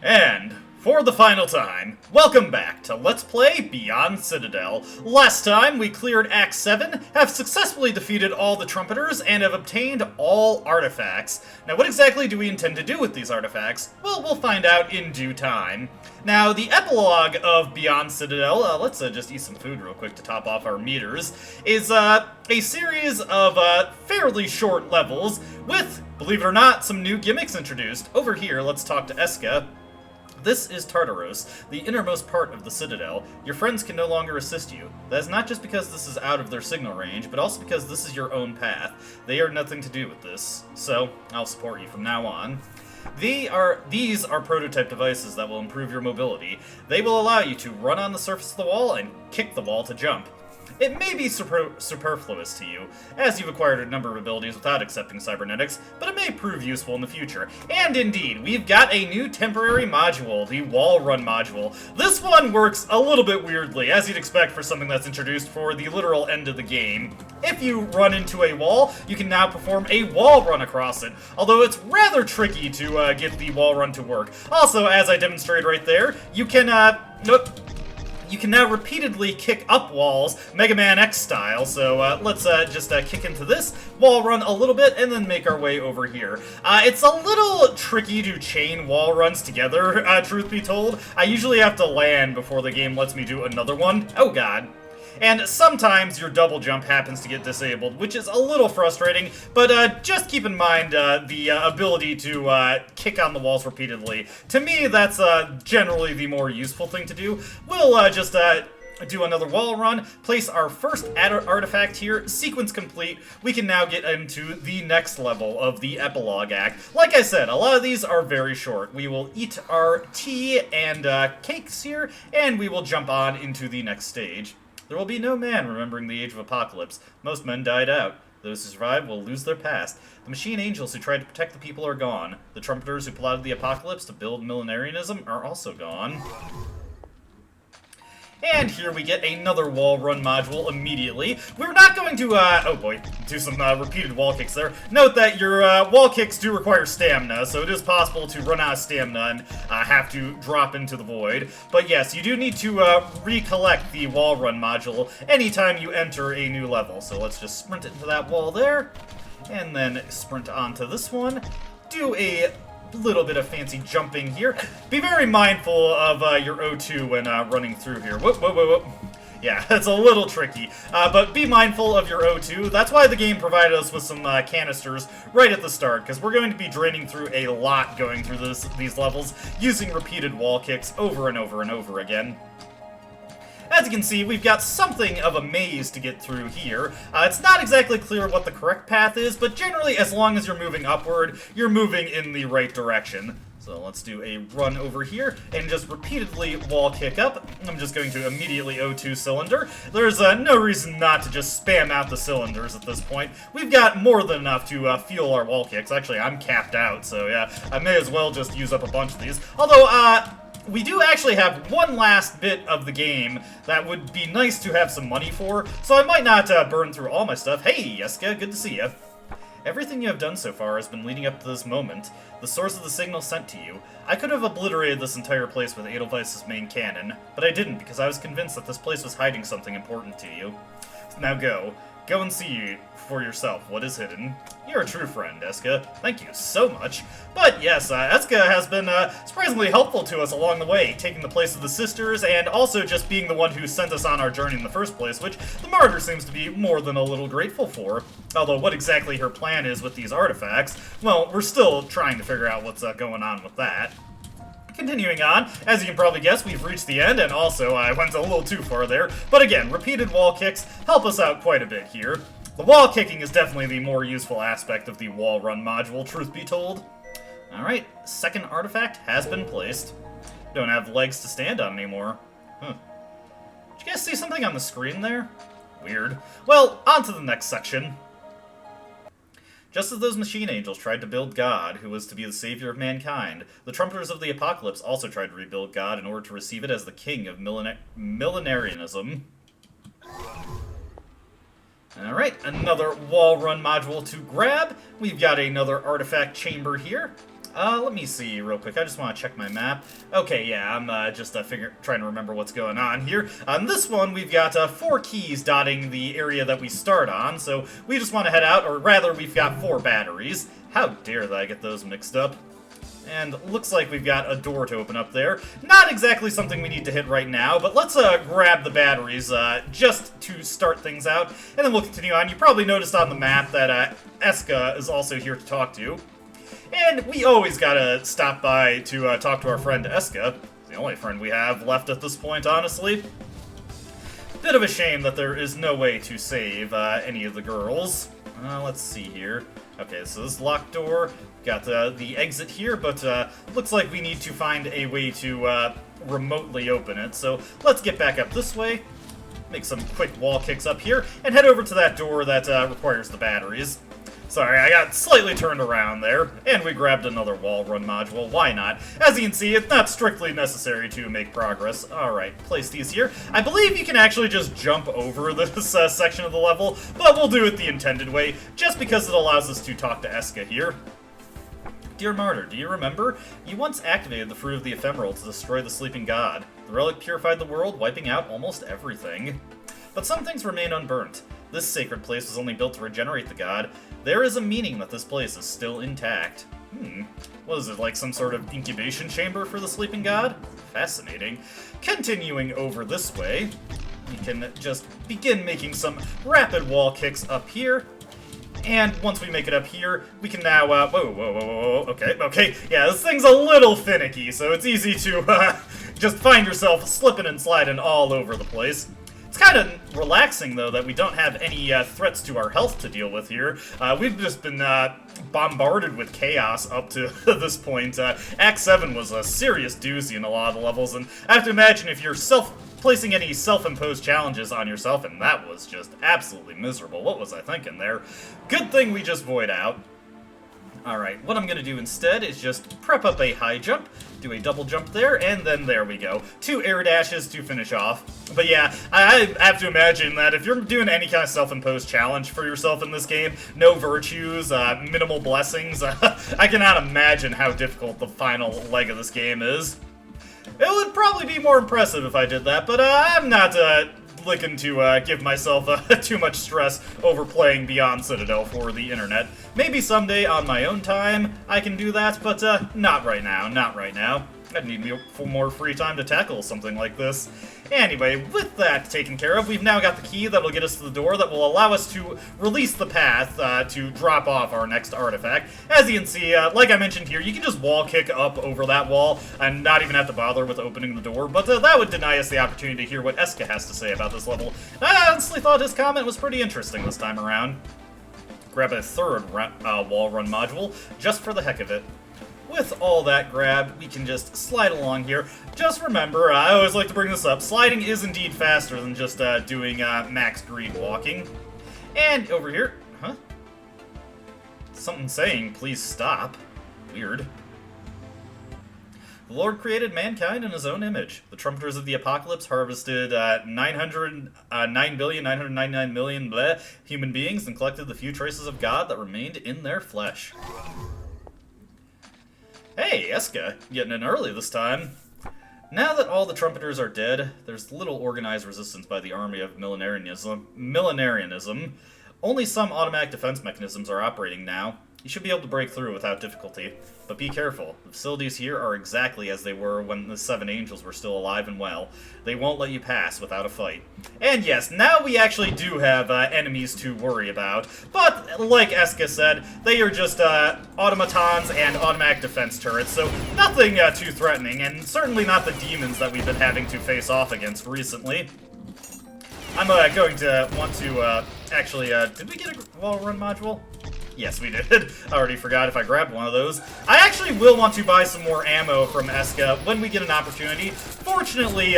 And, for the final time, welcome back to Let's Play Beyond Citadel. Last time, we cleared Act 7, have successfully defeated all the Trumpeters, and have obtained all artifacts. Now, what exactly do we intend to do with these artifacts? Well, we'll find out in due time. Now, the epilogue of Beyond Citadel, let's just eat some food real quick to top off our meters, is a series of fairly short levels with, believe it or not, some new gimmicks introduced. Over here, let's talk to Eska. This is Tartaros, the innermost part of the Citadel. Your friends can no longer assist you. That is not just because this is out of their signal range, but also because this is your own path. They are nothing to do with this, so I'll support you from now on. These are prototype devices that will improve your mobility. They will allow you to run on the surface of the wall and kick the wall to jump. It may be superfluous to you, as you've acquired a number of abilities without accepting cybernetics, but it may prove useful in the future. And indeed, we've got a new temporary module, the Wall Run module. This one works a little bit weirdly, as you'd expect for something that's introduced for the literal end of the game. If you run into a wall, you can now perform a wall run across it, although it's rather tricky to get the wall run to work. Also, as I demonstrated right there, you can, You can now repeatedly kick up walls, Mega Man X style, so let's just kick into this, wall run a little bit, and then make our way over here. It's a little tricky to chain wall runs together, truth be told. I usually have to land before the game lets me do another one. Oh god. And sometimes your double jump happens to get disabled, which is a little frustrating, but just keep in mind the ability to kick on the walls repeatedly. To me, that's generally the more useful thing to do. We'll just do another wall run, place our first artifact here, sequence complete. We can now get into the next level of the epilogue act. Like I said, a lot of these are very short. We will eat our tea and cakes here, and we will jump on into the next stage. There will be no man remembering the age of apocalypse. Most men died out. Those who survive will lose their past. The machine angels who tried to protect the people are gone. The trumpeters who plotted the apocalypse to build millenarianism are also gone. And here we get another wall run module immediately. We're not going to, oh boy, do some repeated wall kicks there. Note that your wall kicks do require stamina, so it is possible to run out of stamina and have to drop into the void. But yes, you do need to recollect the wall run module anytime you enter a new level. So let's just sprint into that wall there, and then sprint onto this one. Do a little bit of fancy jumping here. Be very mindful of your O2 when running through here. Whoop, whoop, whoop, whoop. Yeah, it's a little tricky, but be mindful of your O2. That's why the game provided us with some canisters right at the start, because we're going to be draining through a lot going through these levels, using repeated wall kicks over and over and over again. As you can see, we've got something of a maze to get through here. It's not exactly clear what the correct path is, but generally, as long as you're moving upward, you're moving in the right direction. So let's do a run over here and just repeatedly wall kick up. I'm just going to immediately O2 cylinder. There's no reason not to just spam out the cylinders at this point. We've got more than enough to fuel our wall kicks. Actually, I'm capped out, so yeah, I may as well just use up a bunch of these. Although, we do actually have one last bit of the game that would be nice to have some money for, so I might not burn through all my stuff. Hey, Yeska, good to see you. Everything you have done so far has been leading up to this moment, the source of the signal sent to you. I could have obliterated this entire place with Edelweiss's main cannon, but I didn't because I was convinced that this place was hiding something important to you. Now go. Go and see for yourself what is hidden. You're a true friend, Eska. Thank you so much. But yes, Eska has been surprisingly helpful to us along the way, taking the place of the sisters, and also just being the one who sent us on our journey in the first place, which the Martyr seems to be more than a little grateful for. Although what exactly her plan is with these artifacts, well, we're still trying to figure out what's going on with that. Continuing on, as you can probably guess, we've reached the end, and also I went a little too far there. But again, repeated wall kicks help us out quite a bit here. The wall kicking is definitely the more useful aspect of the wall run module, truth be told. Alright, second artifact has been placed. Don't have legs to stand on anymore. Huh. Did you guys see something on the screen there? Weird. Well, on to the next section. Just as those machine angels tried to build God, who was to be the savior of mankind, the trumpeters of the apocalypse also tried to rebuild God in order to receive it as the king of millenarianism. Alright, another wall run module to grab. We've got another artifact chamber here. Let me see real quick. I just want to check my map. Okay, yeah, I'm just trying to remember what's going on here. On this one, we've got 4 keys dotting the area that we start on, so we just want to head out, or rather, we've got 4 batteries. How dare that I get those mixed up? And looks like we've got a door to open up there. Not exactly something we need to hit right now, but let's grab the batteries just to start things out, and then we'll continue on. You probably noticed on the map that Eska is also here to talk to. And we always gotta stop by to talk to our friend Eska. The only friend we have left at this point, honestly. Bit of a shame that there is no way to save any of the girls. Let's see here. Okay, so this locked door. Got the exit here, but looks like we need to find a way to remotely open it. So let's get back up this way, make some quick wall kicks up here, and head over to that door that requires the batteries. Sorry, I got slightly turned around there, and we grabbed another wall run module. Why not? As you can see, it's not strictly necessary to make progress. Alright, place these here. I believe you can actually just jump over this section of the level, but we'll do it the intended way, just because it allows us to talk to Eska here. Dear Martyr, do you remember? You once activated the Fruit of the Ephemeral to destroy the sleeping god. The relic purified the world, wiping out almost everything. But some things remain unburnt. This sacred place was only built to regenerate the god. There is a meaning that this place is still intact. What is it, like some sort of incubation chamber for the sleeping god? Fascinating. Continuing over this way, we can just begin making some rapid wall kicks up here. And once we make it up here, we can now, whoa, okay, yeah, this thing's a little finicky, so it's easy to, just find yourself slipping and sliding all over the place. It's kind of relaxing, though, that we don't have any threats to our health to deal with here. We've just been bombarded with chaos up to this point. Act 7 was a serious doozy in a lot of the levels, and I have to imagine if you're placing any self-imposed challenges on yourself, and that was just absolutely miserable. What was I thinking there? Good thing we just void out. Alright, what I'm going to do instead is just prep up a high jump, do a double jump there, and then there we go. 2 air dashes to finish off. But yeah, I have to imagine that if you're doing any kind of self-imposed challenge for yourself in this game, no virtues, minimal blessings, I cannot imagine how difficult the final leg of this game is. It would probably be more impressive if I did that, but I'm not looking to give myself too much stress over playing beyond Citadel for the internet. Maybe someday on my own time I can do that, but not right now, not right now. I'd need more free time to tackle something like this. Anyway, with that taken care of, we've now got the key that'll get us to the door that will allow us to release the path to drop off our next artifact. As you can see, like I mentioned here, you can just wall kick up over that wall and not even have to bother with opening the door, but that would deny us the opportunity to hear what Eska has to say about this level. I honestly thought his comment was pretty interesting this time around. Grab a third wall run module, just for the heck of it. With all that grabbed, we can just slide along here. Just remember, I always like to bring this up, sliding is indeed faster than just doing max greed walking. And over here, huh? Something saying, please stop. Weird. The Lord created mankind in his own image. The trumpeters of the apocalypse harvested 9,999,000,000 bleh, human beings and collected the few traces of God that remained in their flesh. Hey, Eska, getting in early this time. Now that all the trumpeters are dead, there's little organized resistance by the army of millenarianism. Only some automatic defense mechanisms are operating now. You should be able to break through without difficulty. But be careful. The facilities here are exactly as they were when the 7 angels were still alive and well. They won't let you pass without a fight. And yes, now we actually do have enemies to worry about. But, like Eska said, they are just automatons and automatic defense turrets, so nothing too threatening, and certainly not the demons that we've been having to face off against recently. I'm going to want to actually, did we get a wall run module? Yes, we did. I already forgot if I grabbed one of those. I actually will want to buy some more ammo from Eska when we get an opportunity. Fortunately,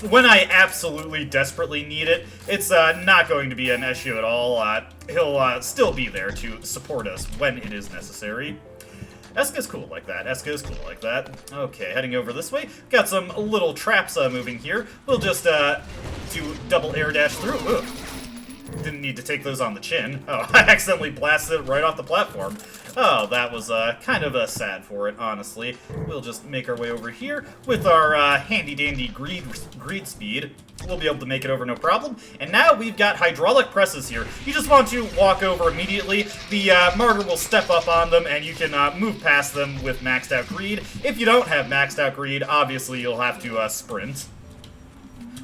when I absolutely desperately need it, it's not going to be an issue at all. He'll still be there to support us when it is necessary. Eska's cool like that. Eska is cool like that. Okay, heading over this way. Got some little traps moving here. We'll just do double air dash through. Ugh. Didn't need to take those on the chin. Oh, I accidentally blasted it right off the platform. Oh, that was kind of sad for it, honestly. We'll just make our way over here with our handy-dandy greed speed. We'll be able to make it over no problem. And now we've got hydraulic presses here. You just want to walk over immediately. The martyr will step up on them, and you can move past them with maxed out greed. If you don't have maxed out greed, obviously you'll have to sprint.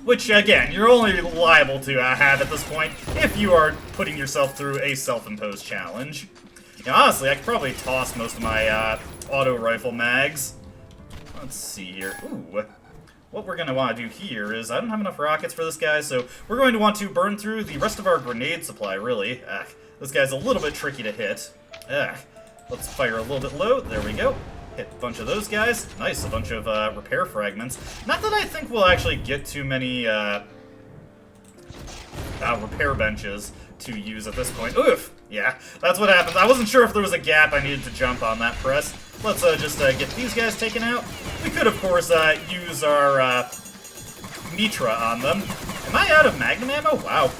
Which, again, you're only liable to have at this point if you are putting yourself through a self-imposed challenge. You know, honestly, I could probably toss most of my auto rifle mags. Let's see here. Ooh. What we're going to want to do here is, I don't have enough rockets for this guy, so we're going to want to burn through the rest of our grenade supply, really. This guy's a little bit tricky to hit. Let's fire a little bit low. There we go. Hit a bunch of those guys. Nice, a bunch of repair fragments. Not that I think we'll actually get too many repair benches to use at this point. Oof! Yeah, that's what happens. I wasn't sure if there was a gap I needed to jump on that press. Let's just get these guys taken out. We could, of course, use our Mitra on them. Am I out of Magnum ammo? Wow.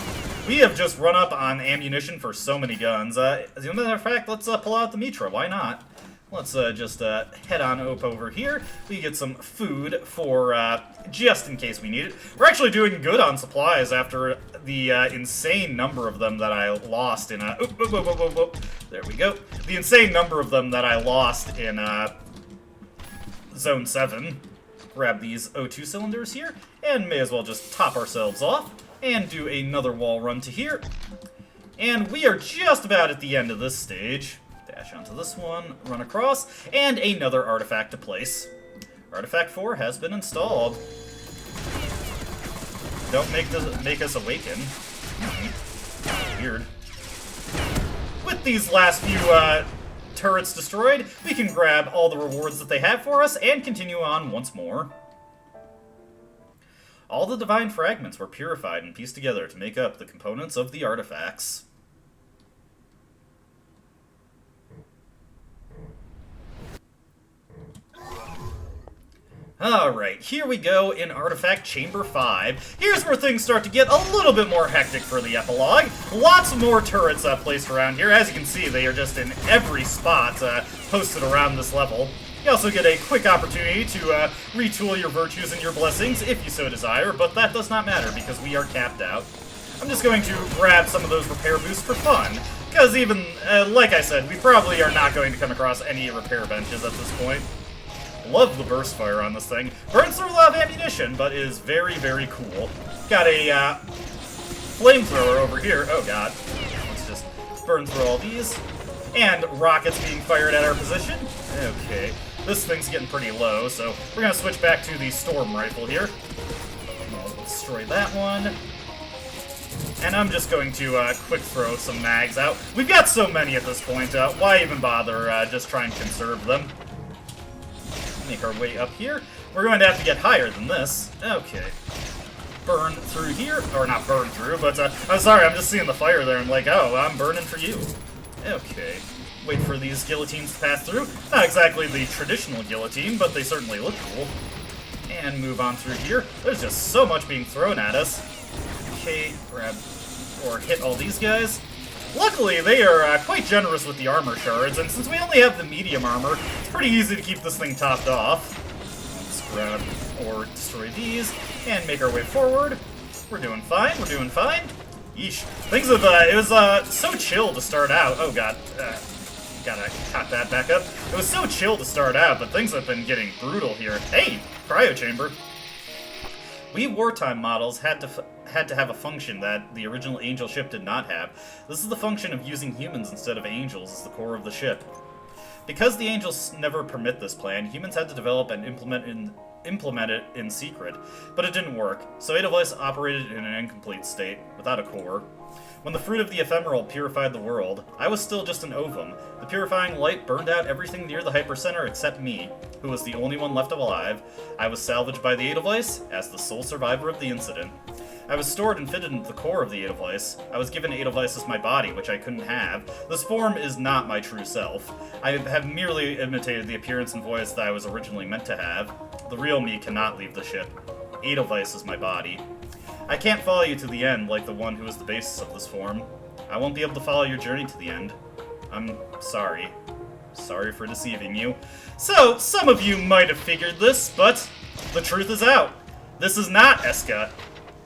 We have just run up on ammunition for so many guns. As a matter of fact, let's pull out the Mitra. Why not? Let's just head on up over here. We get some food for just in case we need it. We're actually doing good on supplies after the insane number of them that I lost in there we go. The insane number of them that I lost in Zone 7. Grab these O2 cylinders here, and may as well just top ourselves off and do another wall run to here. And we are just about at the end of this stage. Dash onto this one, run across, and another artifact to place. Artifact 4 has been installed. Don't make us awaken. Weird. With these last few turrets destroyed, we can grab all the rewards that they have for us and continue on once more. All the divine fragments were purified and pieced together to make up the components of the artifacts. Alright, here we go in Artifact Chamber 5. Here's where things start to get a little bit more hectic for the epilogue. Lots more turrets placed around here. As you can see, they are just in every spot posted around this level. You also get a quick opportunity to retool your virtues and your blessings if you so desire, but that does not matter because we are capped out. I'm just going to grab some of those repair boosts for fun, because even, like I said, we probably are not going to come across any repair benches at this point. Love the burst fire on this thing. Burns through a lot of ammunition, but is very, very cool. Got a flamethrower over here. Oh god. Let's just burn through all these. And rockets being fired at our position. Okay. This thing's getting pretty low, so we're going to switch back to the storm rifle here. I'll destroy that one. And I'm just going to quick throw some mags out. We've got so many at this point. Why even bother just trying to conserve them? Make our way up here. We're going to have to get higher than this. Okay. Burn through here. Or not burn through, but I'm sorry, I'm just seeing the fire there and like, oh, I'm burning for you. Okay. Wait for these guillotines to pass through. Not exactly the traditional guillotine, but they certainly look cool. And move on through here. There's just so much being thrown at us. Okay, grab or hit all these guys. Luckily, they are quite generous with the armor shards, and since we only have the medium armor, it's pretty easy to keep this thing topped off. Let's grab or destroy these, and make our way forward. We're doing fine, we're doing fine. Yeesh. Things have, it was so chill to start out. Oh god, gotta cut that back up. It was so chill to start out, but things have been getting brutal here. Hey, cryo chamber. We wartime models had to have a function that the original Angel ship did not have. This is the function of using humans instead of angels as the core of the ship. Because the Angels never permit this plan, humans had to develop and implement it in secret, but it didn't work, so Edelweiss operated in an incomplete state, without a core. When the fruit of the ephemeral purified the world, I was still just an ovum. The purifying light burned out everything near the hypercenter except me, who was the only one left alive. I was salvaged by the Edelweiss as the sole survivor of the incident. I was stored and fitted into the core of the Edelweiss. I was given Edelweiss as my body, which I couldn't have. This form is not my true self. I have merely imitated the appearance and voice that I was originally meant to have. The real me cannot leave the ship. Edelweiss is my body. I can't follow you to the end like the one who is the basis of this form. I won't be able to follow your journey to the end. I'm sorry. Sorry for deceiving you. So, some of you might have figured this, but the truth is out. This is not Eska.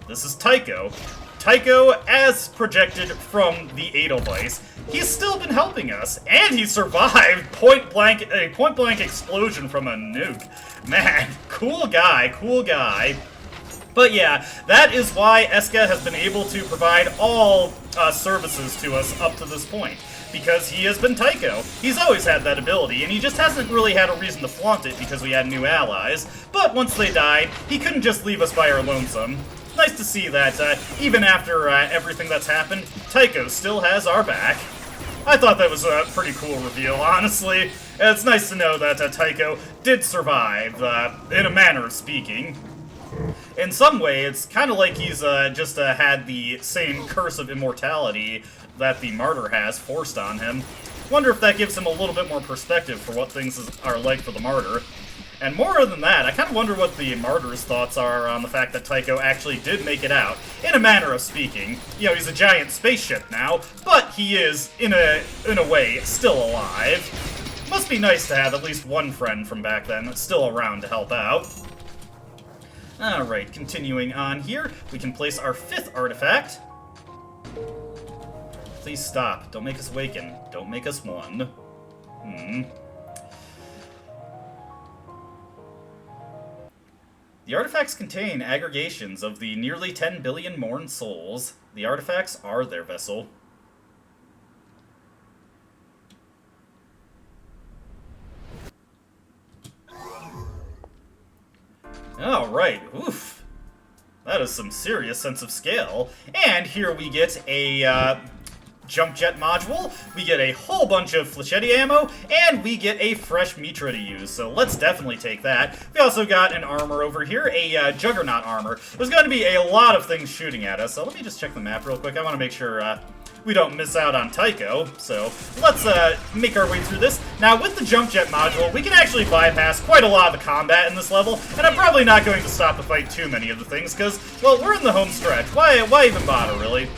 This is Tycho. Tycho, as projected from the Edelweiss, he's still been helping us, and he survived a point-blank explosion from a nuke. Man, cool guy, cool guy. But yeah, that is why Eska has been able to provide all services to us up to this point. Because he has been Tycho. He's always had that ability, and he just hasn't really had a reason to flaunt it because we had new allies. But once they died, he couldn't just leave us by our lonesome. Nice to see that, even after everything that's happened, Tycho still has our back. I thought that was a pretty cool reveal, honestly. It's nice to know that Tycho did survive, in a manner of speaking. In some way, it's kind of like he's just had the same curse of immortality that the Martyr has forced on him. Wonder if that gives him a little bit more perspective for what things are like for the Martyr. And more than that, I kind of wonder what the Martyr's thoughts are on the fact that Tycho actually did make it out, in a manner of speaking. You know, he's a giant spaceship now, but he is, in a way, still alive. Must be nice to have at least one friend from back then that's still around to help out. Alright, continuing on here, we can place our 5th artifact. Please stop. Don't make us awaken. Don't make us one. The artifacts contain aggregations of the nearly 10 billion Morn souls. The artifacts are their vessel. Alright, oof. That is some serious sense of scale. And here we get a jump jet module, we get a whole bunch of flechetti ammo, and we get a fresh Mitra to use, so let's definitely take that. We also got an armor over here, a Juggernaut armor. There's going to be a lot of things shooting at us, so let me just check the map real quick. I want to make sure we don't miss out on Tycho, so let's make our way through this. Now, with the jump jet module, we can actually bypass quite a lot of the combat in this level, and I'm probably not going to stop to fight too many of the things, because, well, we're in the home stretch. Why even bother, really?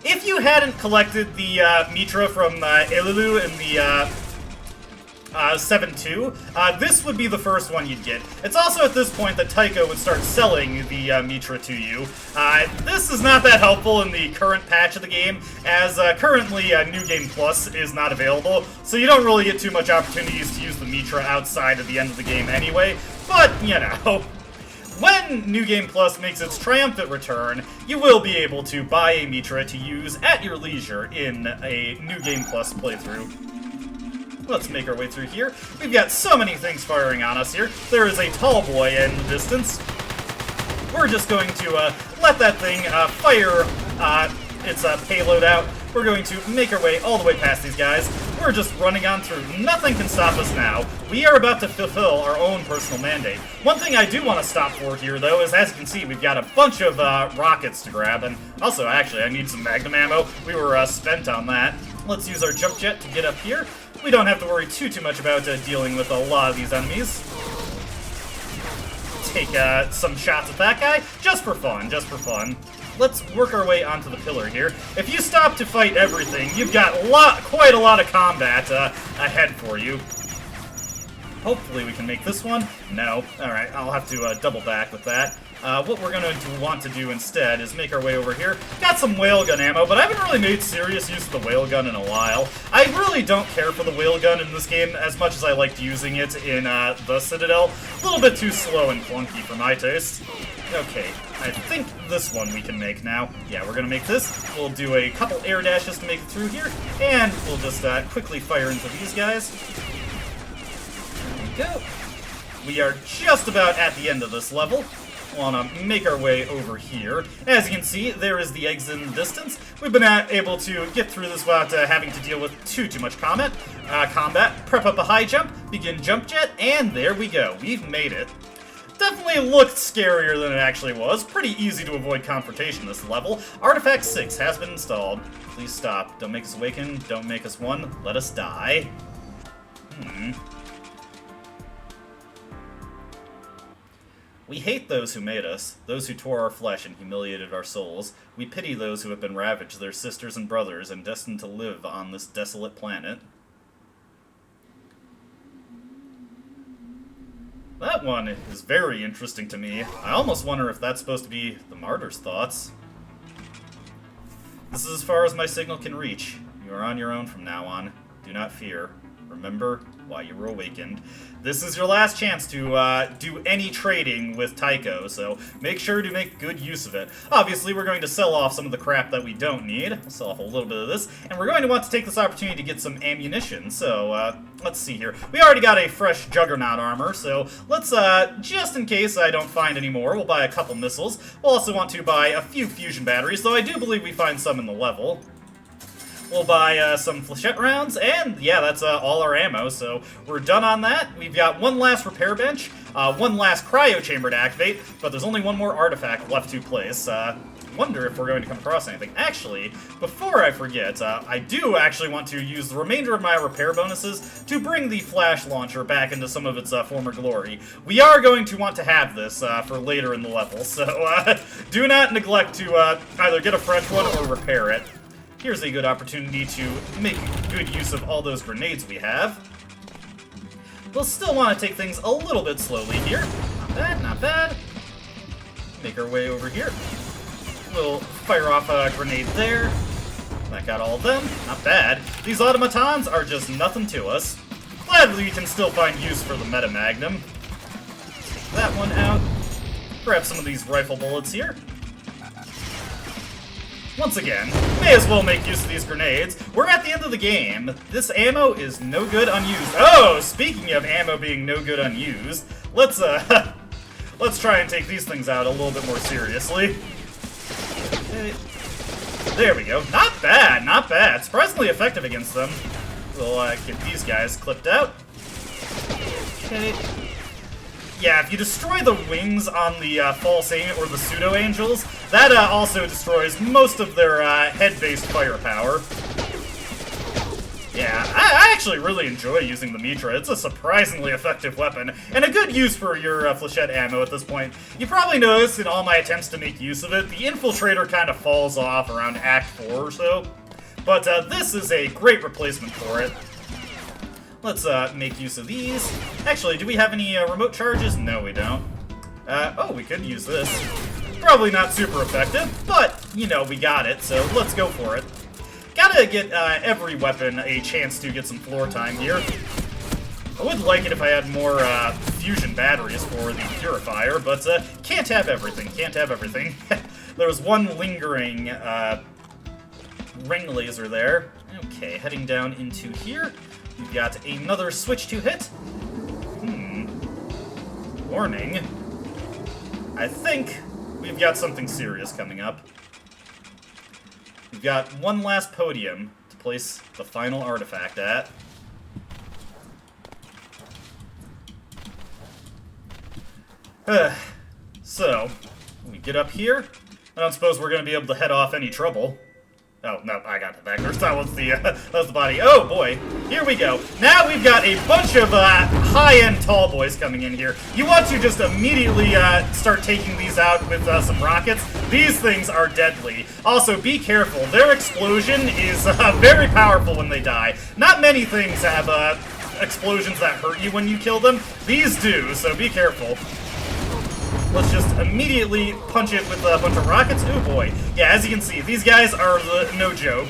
If you hadn't collected the Mitra from Elilu in the 7-2, this would be the first one you'd get. It's also at this point that Tycho would start selling the Mitra to you. This is not that helpful in the current patch of the game, as currently New Game Plus is not available, so you don't really get too much opportunities to use the Mitra outside of the end of the game anyway, but, you know. When New Game Plus makes its triumphant return, you will be able to buy a Mitra to use at your leisure in a New Game Plus playthrough. Let's make our way through here. We've got so many things firing on us here. There is a tall boy in the distance. We're just going to let that thing fire its payload out. We're going to make our way all the way past these guys. We're just running on through. Nothing can stop us now. We are about to fulfill our own personal mandate. One thing I do want to stop for here, though, is as you can see, we've got a bunch of rockets to grab. And also, actually, I need some Magnum ammo. We were spent on that. Let's use our jump jet to get up here. We don't have to worry too much about dealing with a lot of these enemies. Take some shots at that guy, just for fun, just for fun. Let's work our way onto the pillar here. If you stop to fight everything, you've got quite a lot of combat ahead for you. Hopefully we can make this one. No. Alright, I'll have to double back with that. What we're going to want to do instead is make our way over here. Got some whale gun ammo, but I haven't really made serious use of the whale gun in a while. I really don't care for the whale gun in this game as much as I liked using it in the Citadel. A little bit too slow and clunky for my taste. Okay, I think this one we can make now. Yeah, we're gonna make this. We'll do a couple air dashes to make it through here, and we'll just quickly fire into these guys. There we go. We are just about at the end of this level. Want to make our way over here. As you can see, there is the exit in the distance. We've been able to get through this without having to deal with too much combat. Prep up a high jump, begin jump jet, and there we go. We've made it. Definitely looked scarier than it actually was. Pretty easy to avoid confrontation this level. Artifact 6 has been installed. Please stop. Don't make us awaken. Don't make us one. Let us die. We hate those who made us, those who tore our flesh and humiliated our souls. We pity those who have been ravaged, their sisters and brothers, and destined to live on this desolate planet. That one is very interesting to me. I almost wonder if that's supposed to be the martyr's thoughts. This is as far as my signal can reach. You are on your own from now on. Do not fear. Remember why you were awakened. This is your last chance to do any trading with Tycho, so make sure to make good use of it. Obviously, we're going to sell off some of the crap that we don't need. We'll sell off a little bit of this, and we're going to want to take this opportunity to get some ammunition. So, let's see here. We already got a fresh Juggernaut armor, so let's, just in case I don't find any more, we'll buy a couple missiles. We'll also want to buy a few fusion batteries, though I do believe we find some in the level. We'll buy some flechette rounds, and yeah, that's all our ammo, so we're done on that. We've got one last repair bench, one last cryo chamber to activate, but there's only one more artifact left to place. Wonder if we're going to come across anything. Actually, before I forget, I do actually want to use the remainder of my repair bonuses to bring the flash launcher back into some of its former glory. We are going to want to have this for later in the level, so do not neglect to either get a fresh one or repair it. Here's a good opportunity to make good use of all those grenades we have. We'll still want to take things a little bit slowly here. Not bad, not bad. Make our way over here. We'll fire off a grenade there. That got all of them. Not bad. These automatons are just nothing to us. Glad we can still find use for the Meta Magnum. Take that one out. Grab some of these rifle bullets here. Once again, may as well make use of these grenades. We're at the end of the game. This ammo is no good unused. Oh, speaking of ammo being no good unused, let's let's try and take these things out a little bit more seriously. Okay. There we go. Not bad, not bad. Surprisingly effective against them. We'll get these guys clipped out. Okay. Yeah, if you destroy the wings on the false angel or the pseudo angels, that also destroys most of their head-based firepower. Yeah, I actually really enjoy using the Mitra. It's a surprisingly effective weapon, and a good use for your flechette ammo at this point. You probably noticed in all my attempts to make use of it, the Infiltrator kind of falls off around Act 4 or so. But this is a great replacement for it. Let's make use of these. Actually, do we have any remote charges? No, we don't. Oh, we could use this. Probably not super effective, but, you know, we got it, so let's go for it. Gotta get every weapon a chance to get some floor time here. I would like it if I had more fusion batteries for the Purifier, but can't have everything, can't have everything. There was one lingering ring laser there. Okay, heading down into here. We've got another switch to hit. Warning. I think we've got something serious coming up. We've got one last podium to place the final artifact at. So, when we get up here, I don't suppose we're going to be able to head off any trouble. Oh, no, I got it back first. That was the body. Oh, boy. Here we go. Now we've got a bunch of high-end tall boys coming in here. You want to just immediately start taking these out with some rockets. These things are deadly. Also, be careful. Their explosion is very powerful when they die. Not many things have explosions that hurt you when you kill them. These do, so be careful. Let's just immediately punch it with a bunch of rockets. Oh boy. Yeah, as you can see, these guys are no joke.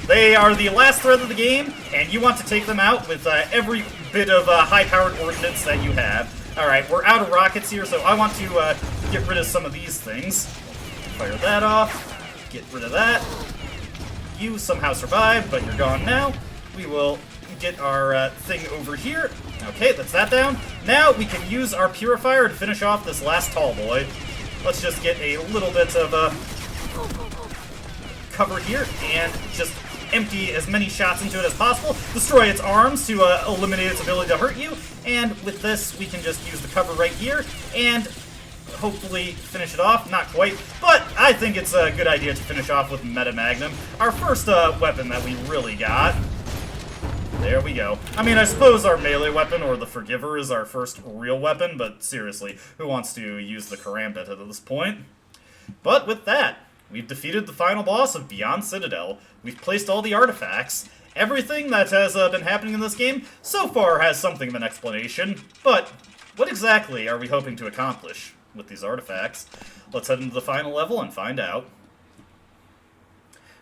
They are the last threat of the game, and you want to take them out with every bit of high-powered ordnance that you have. Alright, we're out of rockets here, so I want to get rid of some of these things. Fire that off. Get rid of that. You somehow survived, but you're gone now. We will get our thing over here. Okay, that's that down. Now we can use our Purifier to finish off this last tall boy. Let's just get a little bit of cover here and just empty as many shots into it as possible. Destroy its arms to eliminate its ability to hurt you. And with this, we can just use the cover right here and hopefully finish it off. Not quite, but I think it's a good idea to finish off with Meta Magnum, our first weapon that we really got. There we go. I mean, I suppose our melee weapon, or the Forgiver, is our first real weapon, but seriously, who wants to use the Karambit at this point? But with that, we've defeated the final boss of Beyond Citadel. We've placed all the artifacts. Everything that has been happening in this game so far has something of an explanation, but what exactly are we hoping to accomplish with these artifacts? Let's head into the final level and find out.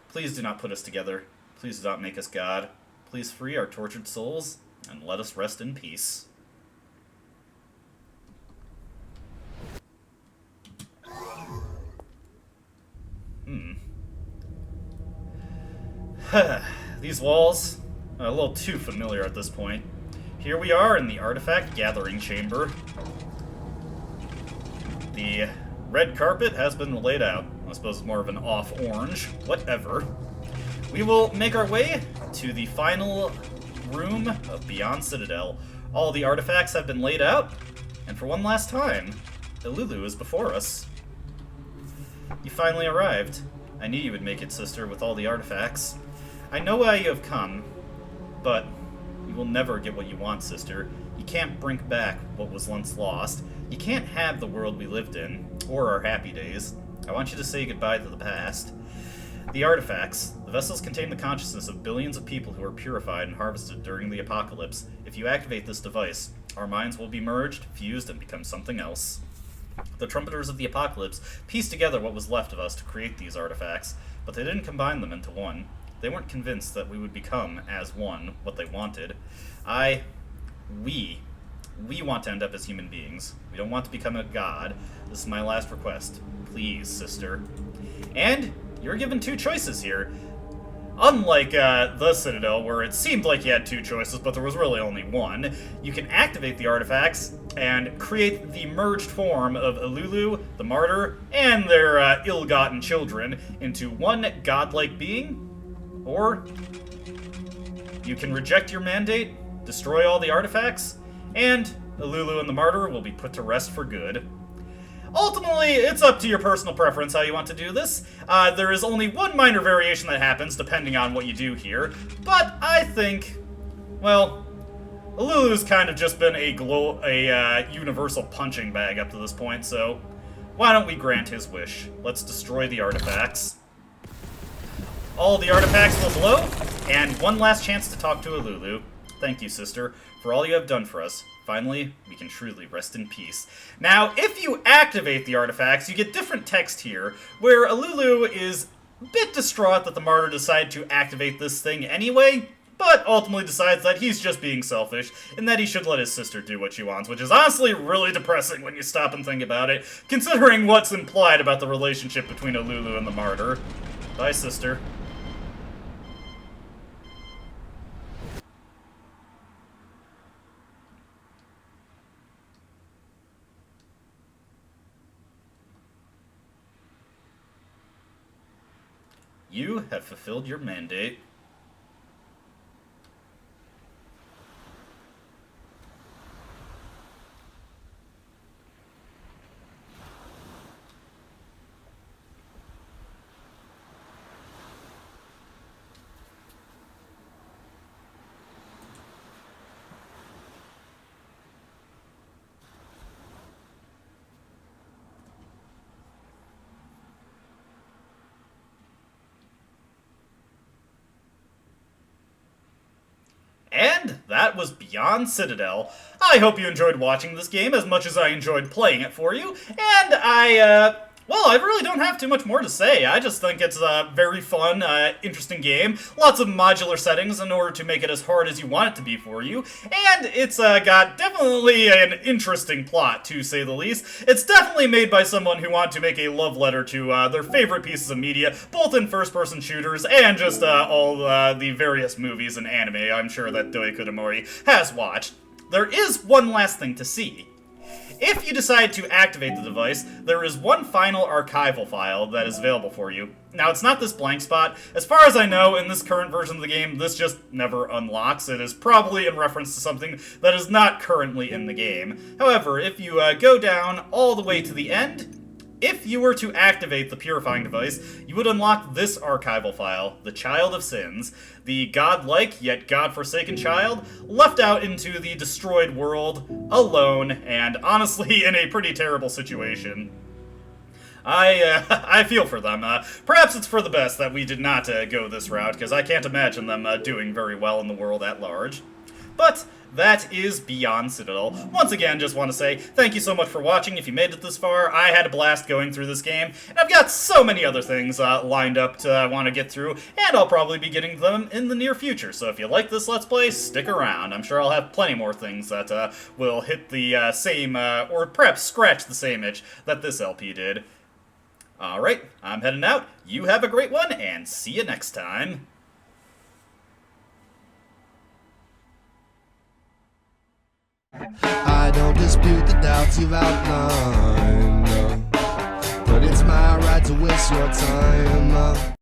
Please do not put us together. Please do not make us God. Please free our tortured souls and let us rest in peace. These walls are a little too familiar at this point. Here we are in the Artifact Gathering Chamber. The red carpet has been laid out. I suppose it's more of an off-orange. Whatever. We will make our way to the final room of Beyond Citadel. All the artifacts have been laid out, and for one last time, Elulu is before us. You finally arrived. I knew you would make it, sister, with all the artifacts. I know why you have come, but you will never get what you want, sister. You can't bring back what was once lost. You can't have the world we lived in, or our happy days. I want you to say goodbye to the past. The artifacts. The vessels contain the consciousness of billions of people who were purified and harvested during the apocalypse. If you activate this device, our minds will be merged, fused, and become something else. The trumpeters of the apocalypse pieced together what was left of us to create these artifacts, but they didn't combine them into one. They weren't convinced that we would become, as one, what they wanted. We want to end up as human beings. We don't want to become a god. This is my last request. Please, sister. And you're given two choices here. Unlike the Citadel, where it seemed like you had two choices, but there was really only one, you can activate the artifacts and create the merged form of Elulu, the Martyr, and their ill-gotten children into one godlike being. Or you can reject your mandate, destroy all the artifacts, and Elulu and the Martyr will be put to rest for good. Ultimately, it's up to your personal preference how you want to do this. There is only one minor variation that happens depending on what you do here, but I think, well, Elulu's kind of just been a universal punching bag up to this point, so why don't we grant his wish? Let's destroy the artifacts. All the artifacts will blow, and one last chance to talk to Elulu. Thank you, sister, for all you have done for us. Finally, we can truly rest in peace. Now, if you activate the artifacts, you get different text here, where Elulu is a bit distraught that the Martyr decided to activate this thing anyway, but ultimately decides that he's just being selfish, and that he should let his sister do what she wants, which is honestly really depressing when you stop and think about it, considering what's implied about the relationship between Elulu and the Martyr. Bye, sister. You have fulfilled your mandate. And that was Beyond Citadel. I hope you enjoyed watching this game as much as I enjoyed playing it for you, and well, I really don't have too much more to say. I just think it's a very fun, interesting game. Lots of modular settings in order to make it as hard as you want it to be for you. And it's got definitely an interesting plot, to say the least. It's definitely made by someone who wanted to make a love letter to their favorite pieces of media, both in first-person shooters and just all the various movies and anime I'm sure that Doi Kudamori has watched. There is one last thing to see. If you decide to activate the device, there is one final archival file that is available for you. Now, it's not this blank spot. As far as I know, in this current version of the game, this just never unlocks. It is probably in reference to something that is not currently in the game. However, if you go down all the way to the end, If you were to activate the purifying device, you would unlock this archival file, the Child of Sins, the godlike yet god-forsaken child, left out into the destroyed world, alone, and honestly in a pretty terrible situation. I feel for them. Perhaps it's for the best that we did not go this route, because I can't imagine them doing very well in the world at large. But that is Beyond Citadel. Once again, just want to say thank you so much for watching. If you made it this far, I had a blast going through this game, and I've got so many other things lined up to want to get through, and I'll probably be getting them in the near future. So if you like this Let's Play, stick around. I'm sure I'll have plenty more things that will hit the same, or perhaps scratch the same itch that this LP did. Alright, I'm heading out. You have a great one, and see you next time. I don't dispute the doubts you've outlined, but it's my right to waste your time.